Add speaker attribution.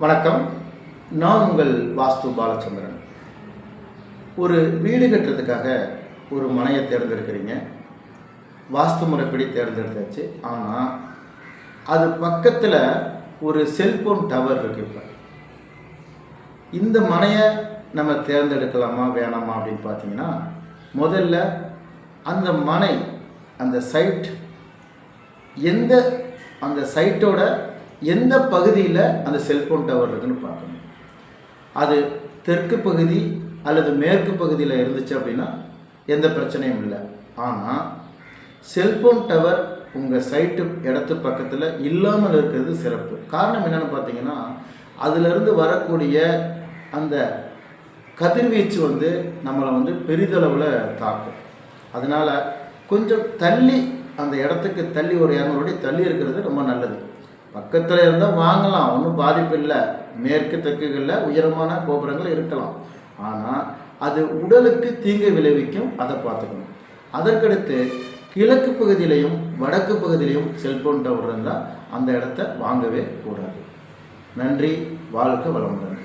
Speaker 1: வணக்கம். நான் உங்கள் வாஸ்து பாலச்சந்திரன். ஒரு வீடு கட்டுறதுக்காக ஒரு மனையை தேர்ந்தெடுக்கிறீங்க. வாஸ்து முறைப்படி தேர்ந்தெடுத்தாச்சு. ஆனால் அது பக்கத்தில் ஒரு செல்போன் டவர் இருக்குது. இப்போ இந்த மனையை நம்ம தேர்ந்தெடுக்கலாமா வேணாமா அப்படின்னு பார்த்தீங்கன்னா, முதல்ல அந்த மனை, அந்த சைட் அந்த சைட்டோட எந்த பகுதியில் அந்த செல்போன் டவர் இருக்குன்னு பார்க்கணும். அது தெற்கு பகுதி அல்லது மேற்கு பகுதியில் இருந்துச்சு அப்படின்னா எந்த பிரச்சனையும் இல்லை. ஆனால் செல்போன் டவர் உங்கள் சைட்டு இடத்து பக்கத்தில் இல்லாமல் இருக்கிறது சிறப்பு. காரணம் என்னென்னு பார்த்தீங்கன்னா, அதிலிருந்து வரக்கூடிய அந்த கதிர்வீச்சு நம்மளை பெரிதளவில் தாக்கும். அதனால் கொஞ்சம் தள்ளி, அந்த இடத்துக்கு தள்ளி ஒரு 200 அடி தள்ளி இருக்கிறது ரொம்ப நல்லது. பக்கத்தில் இருந்தால் வாங்கலாம், ஒன்றும் பாதிப்பு இல்லை. மேற்கு தெற்குகளில் உயரமான கோபுரங்கள் இருக்கலாம். ஆனால் அது உடலுக்கு தீங்கு விளைவிக்கும். அதை பார்த்துக்கணும். அதற்கடுத்து கிழக்கு பகுதியிலையும் வடக்கு பகுதியிலையும் செல்போன் டவர் இருந்தால் அந்த இடத்த வாங்கவே கூடாது. நன்றி. வாழ்க வளமுடன்.